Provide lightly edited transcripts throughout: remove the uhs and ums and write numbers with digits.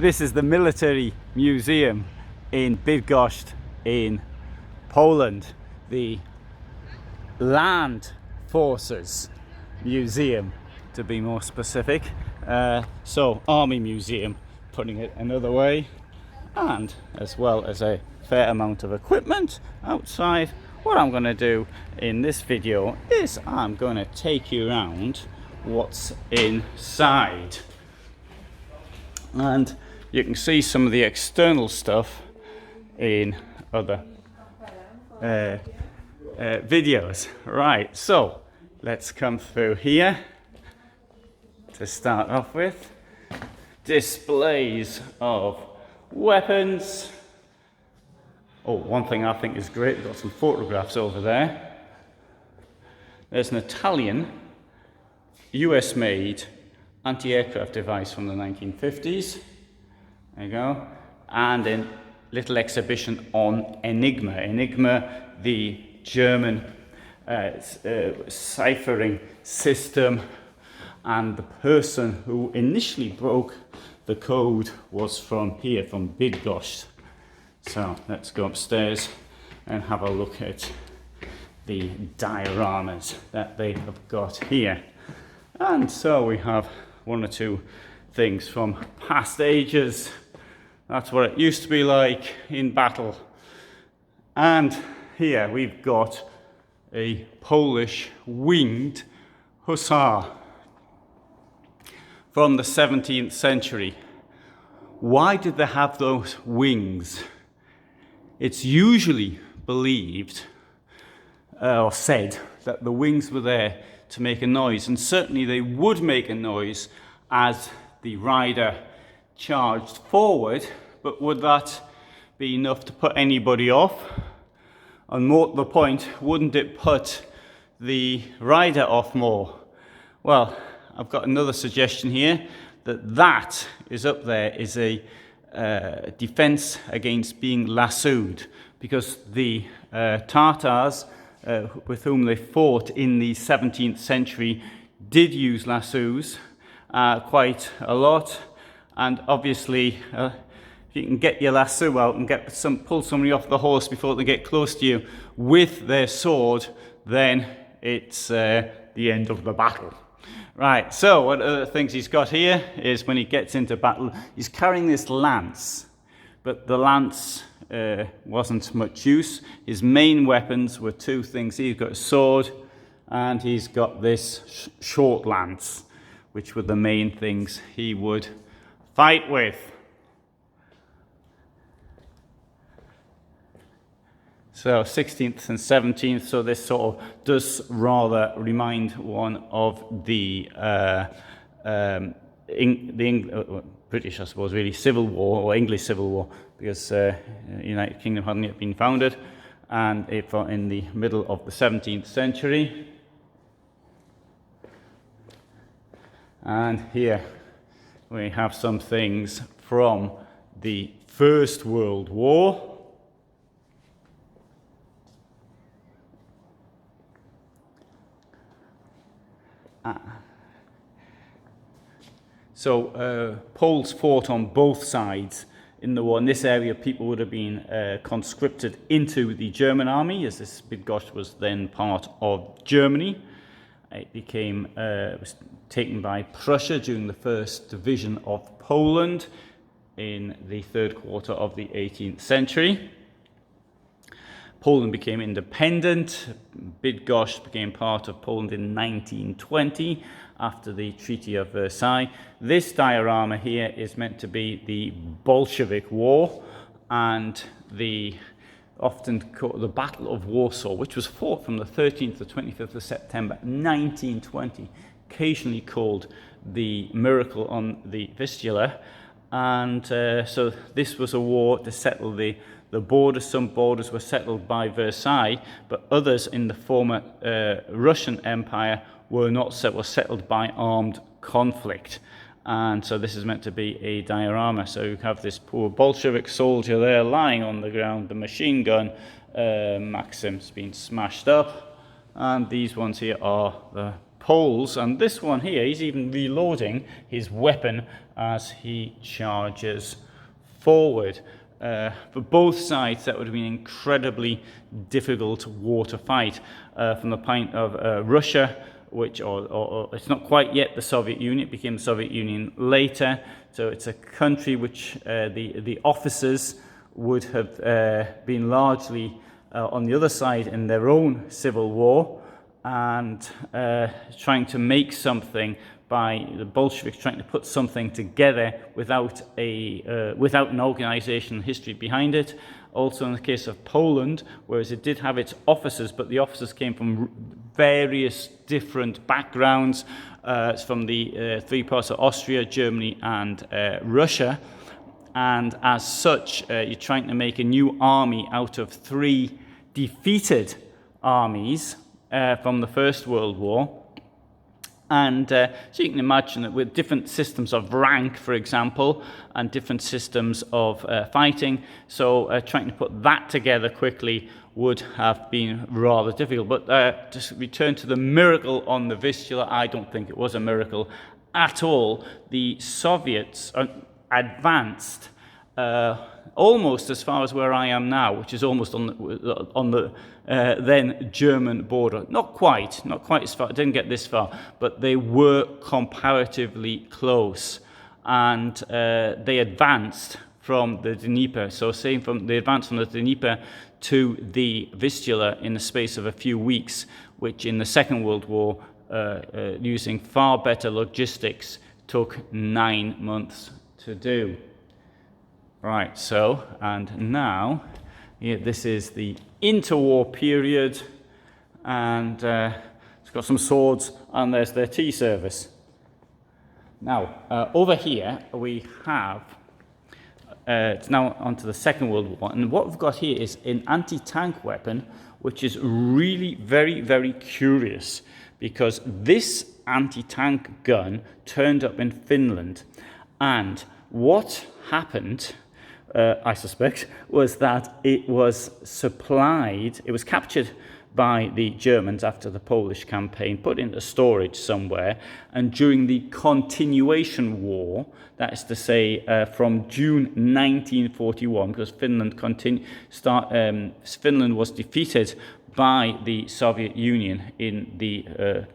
This is the military museum in Bydgoszcz in Poland, the Land Forces Museum to be more specific. So Army Museum, putting it another way, and as well as a fair amount of equipment outside. What I'm going to do in this video is I'm going to take you around what's inside, and you can see some of the external stuff in other videos. Right, so let's come through here to start off with. Displays of weapons. Oh, one thing I think is great, we've got some photographs over there. There's an Italian US made anti-aircraft device from the 1950s. There you go. And a little exhibition on Enigma. Enigma, the German ciphering system, and the person who initially broke the code was from here, from Bydgoszcz. So let's go upstairs and have a look at the dioramas that they have got here. And so we have one or two things from past ages. That's what it used to be like in battle. And here we've got a Polish winged Hussar from the 17th century. Why did they have those wings? It's usually believed or said that the wings were there to make a noise, and certainly they would make a noise as the rider charged forward, but would that be enough to put anybody off? And more to the point, wouldn't it put the rider off more? Well, I've got another suggestion here, that is up there is a defense against being lassoed, because the Tatars with whom they fought in the 17th century did use lassos quite a lot. And obviously if you can get your lasso out and pull somebody off the horse before they get close to you with their sword, then it's the end of the battle. Right, so one of the things he's got here is when he gets into battle, he's carrying this lance, but the lance wasn't much use. His main weapons were two things. He's got a sword and he's got this short lance, which were the main things he would fight with. So 16th and 17th, so this sort of does rather remind one of the British, I suppose, really, Civil War, or English Civil War, because United Kingdom hadn't yet been founded, and it was in the middle of the 17th century. And here we have some things from the First World War. So Poles fought on both sides in the war. In this area, people would have been conscripted into the German army, as this Bydgoszcz was then part of Germany. It was taken by Prussia during the First Division of Poland in the third quarter of the 18th century. Poland became independent. Bydgoszcz became part of Poland in 1920 after the Treaty of Versailles. This diorama here is meant to be the Bolshevik War and often called the Battle of Warsaw, which was fought from the 13th to 25th of September 1920, occasionally called the Miracle on the Vistula. And so this was a war to settle the borders. Some borders were settled by Versailles, but others in the former Russian Empire were settled by armed conflict. And so this is meant to be a diorama. So you have this poor Bolshevik soldier there lying on the ground, the machine gun Maxim's been smashed up, and these ones here are the Poles, and this one here, he's even reloading his weapon as he charges forward. For both sides, that would have been an incredibly difficult war to fight. From the point of Russia, which, or it's not quite yet the Soviet Union, it became the Soviet Union later, so it's a country which the officers would have been largely on the other side in their own civil war, and trying to make something by the Bolsheviks, trying to put something together without an organizational history behind it. Also in the case of Poland, whereas it did have its officers, but the officers came from various different backgrounds, from the three parts of Austria, Germany, and Russia. And as such, you're trying to make a new army out of three defeated armies from the First World War. And so you can imagine that with different systems of rank, for example, and different systems of fighting, so trying to put that together quickly would have been rather difficult. But to return to the miracle on the Vistula, I don't think it was a miracle at all. The Soviets advanced almost as far as where I am now, which is almost on the then German border. Not quite as far, didn't get this far, but they were comparatively close. And they advanced from the Dnieper. So saying they advanced from the Dnieper to the Vistula in the space of a few weeks, which in the Second World War, using far better logistics, took 9 months to do. Right, so, and now, this is the interwar period, and it's got some swords, and there's their tea service. Now, over here we have, it's now onto the Second World War, and what we've got here is an anti-tank weapon, which is really very, very curious, because this anti-tank gun turned up in Finland, and what happened, I suspect, was that it was supplied, it was captured by the Germans after the Polish campaign, put into storage somewhere, and during the continuation war, that is to say from June 1941, because Finland was defeated by the Soviet Union in the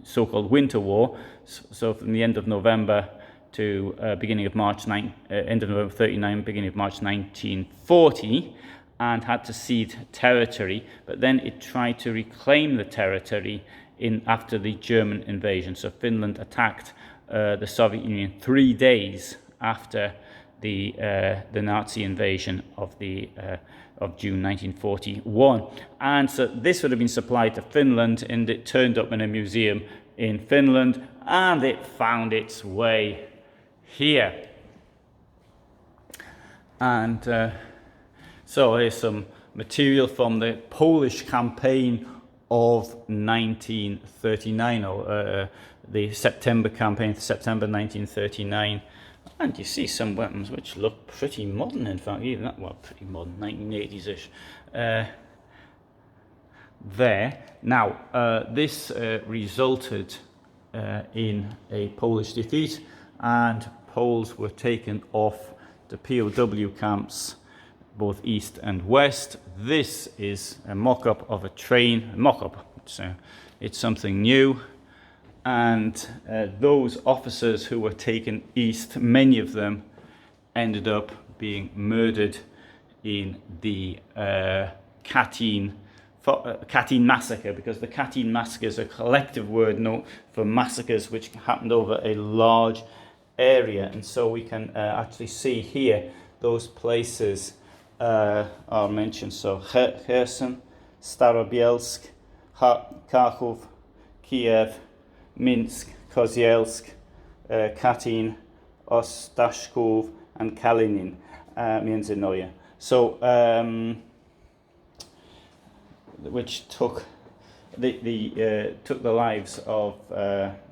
so-called Winter War, so from the end of November to beginning of March, end of November 39, beginning of March 1940, and had to cede territory, but then it tried to reclaim the territory after the German invasion. So Finland attacked the Soviet Union 3 days after the Nazi invasion of June 1941. And so this would have been supplied to Finland, and it turned up in a museum in Finland, and it found its way here. And so here's some material from the Polish campaign of 1939, or the September campaign, September 1939. And you see some weapons which look pretty modern, in fact, even that, well, pretty modern, 1980s-ish. There. Now, this resulted in a Polish defeat, and Poles were taken off to POW camps, both east and west. This is a mock-up of a train, it's something new. And those officers who were taken east, many of them ended up being murdered in the Katyn massacre, because the Katyn massacre is a collective word for massacres which happened over a large area. And so we can actually see here those places are mentioned. So Kherson, Starobielsk, Kharkov, Kiev, Minsk, Kozielsk, Katyn, Ostashkov, and Kalinin, między Neue. So, which took the lives of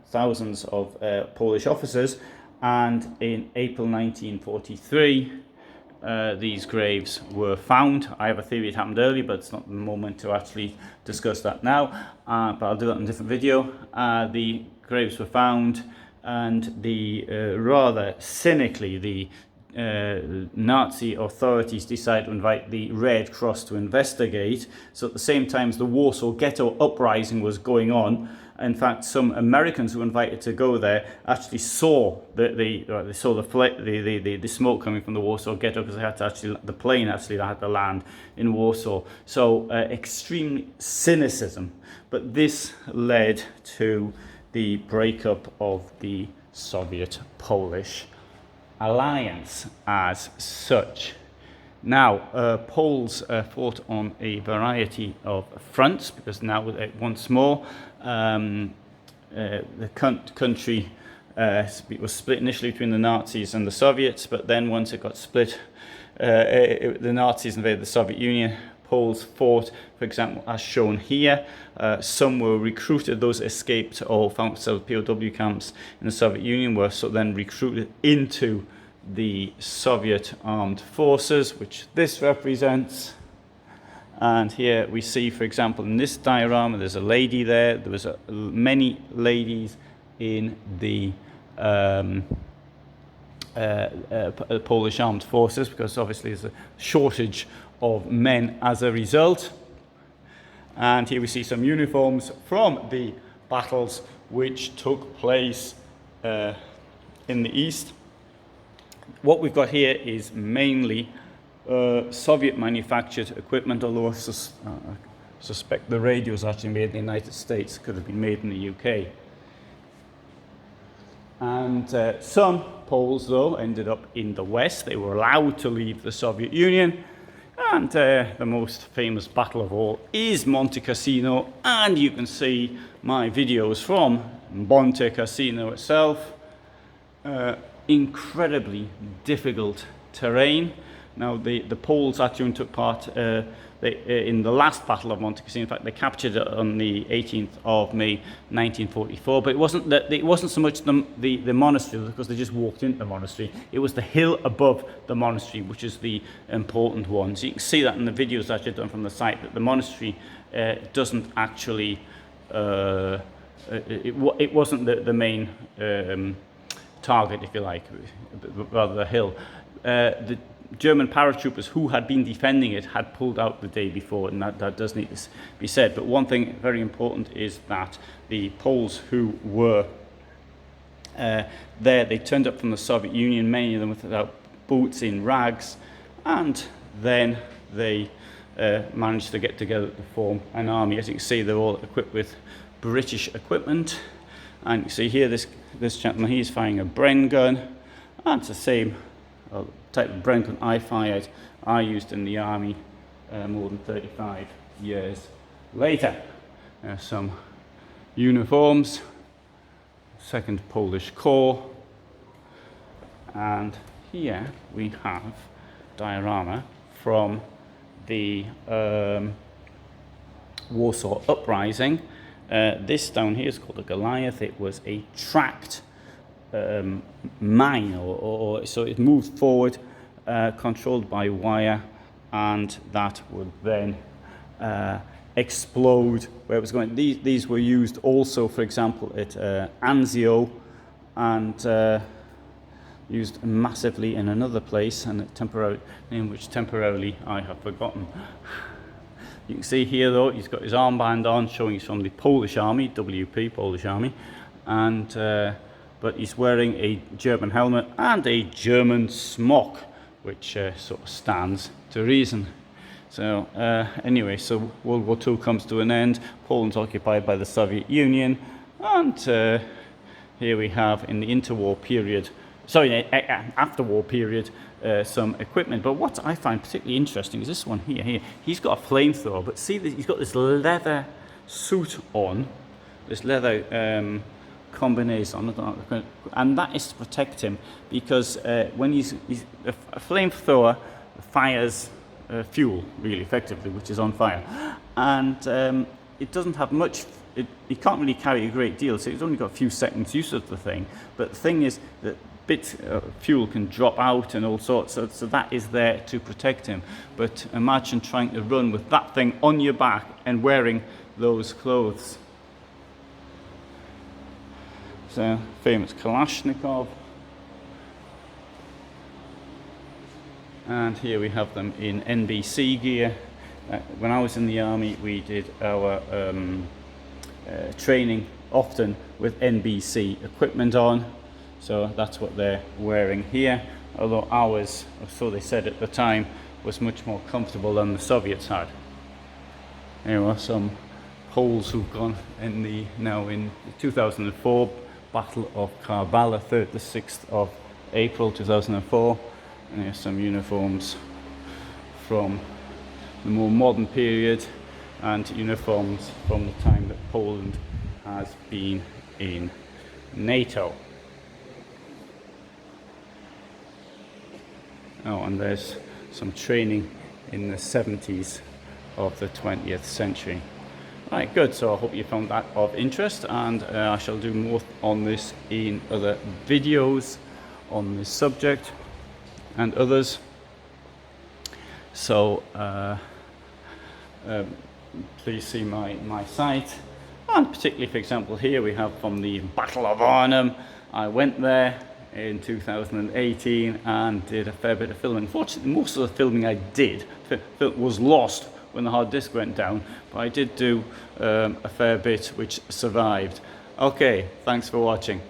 thousands of Polish officers. And in April 1943, these graves were found. I have a theory it happened early, but it's not the moment to actually discuss that now. But I'll do that in a different video. The graves were found, and rather cynically, the Nazi authorities decided to invite the Red Cross to investigate. So at the same time as the Warsaw Ghetto uprising was going on, in fact, some Americans who were invited to go there actually saw the smoke coming from the Warsaw Ghetto, because the plane actually had to land in Warsaw. So extreme cynicism, but this led to the breakup of the Soviet-Polish alliance as such. Now, Poles fought on a variety of fronts, because now once more the country was split initially between the Nazis and the Soviets, but then once it got split, the Nazis invaded the Soviet Union. Poles fought, for example, as shown here. Some were recruited, those escaped or found themselves POW camps in the Soviet Union were then recruited into the Soviet armed forces, which this represents. And here we see, for example, in this diorama, there's a lady there. There was many ladies in the Polish armed forces, because obviously there's a shortage of men as a result. And here we see some uniforms from the battles which took place in the east. What we've got here is mainly Soviet manufactured equipment, although I suspect the radios actually made in the United States, could have been made in the UK. And some Poles, though, ended up in the West. They were allowed to leave the Soviet Union. And the most famous battle of all is Monte Cassino. And you can see my videos from Monte Cassino itself. Incredibly difficult terrain. Now, the Poles actually took part in the last battle of Monte Cassino. In fact, they captured it on the 18th of May 1944. But it wasn't so much the monastery, because they just walked into the monastery. It was the hill above the monastery, which is the important one. So you can see that in the videos that I've done from the site, that the monastery doesn't actually, it wasn't the main target, if you like, but rather the hill. The German paratroopers who had been defending it had pulled out the day before, and that does need to be said. But one thing very important is that the Poles who were there, they turned up from the Soviet Union, many of them without boots, in rags, and then they managed to get together to form an army. As you can see, they're all equipped with British equipment. And you see here, this gentleman, he's firing a Bren gun, and it's the same type of Bren gun I used in the army more than 35 years later. Some uniforms, 2nd Polish Corps, and here we have diorama from the Warsaw Uprising. This down here is called a Goliath. It was a tracked mine, so it moved forward, controlled by wire, and that would then explode where it was going. These were used also, for example, at Anzio, and used massively in another place, and in which temporarily I have forgotten. You can see here, though, he's got his armband on, showing he's from the Polish Army, WP, Polish Army, and but he's wearing a German helmet and a German smock, which sort of stands to reason. So anyway, so World War II comes to an end. Poland's occupied by the Soviet Union, and here we have, in the interwar period, after-war period, some equipment. But what I find particularly interesting is this one here. He's got a flamethrower, but see, he's got this leather suit on, this leather combination, and that is to protect him, because when he's a flamethrower fires fuel really effectively, which is on fire, and it doesn't have much. He can't really carry a great deal, so he's only got a few seconds use of the thing. But the thing is that fuel can drop out and all sorts, so that is there to protect him. But imagine trying to run with that thing on your back and wearing those clothes. So, famous Kalashnikov. And here we have them in NBC gear. When I was in the army, we did our training often with NBC equipment on. So that's what they're wearing here. Although ours, or so they said at the time, was much more comfortable than the Soviets had. There are some Poles who've gone in the 2004 Battle of Karbala, 3rd to 6th of April 2004. And here's some uniforms from the more modern period and uniforms from the time that Poland has been in NATO. Oh, and there's some training in the 70s of the 20th century. Right, good. So I hope you found that of interest, and I shall do more on this in other videos on this subject and others. So please see my site, and particularly, for example, here we have from the Battle of Arnhem. I went there in 2018 and did a fair bit of filming. Fortunately, most of the filming I did was lost when the hard disk went down, but I did do a fair bit which survived. Okay, thanks for watching.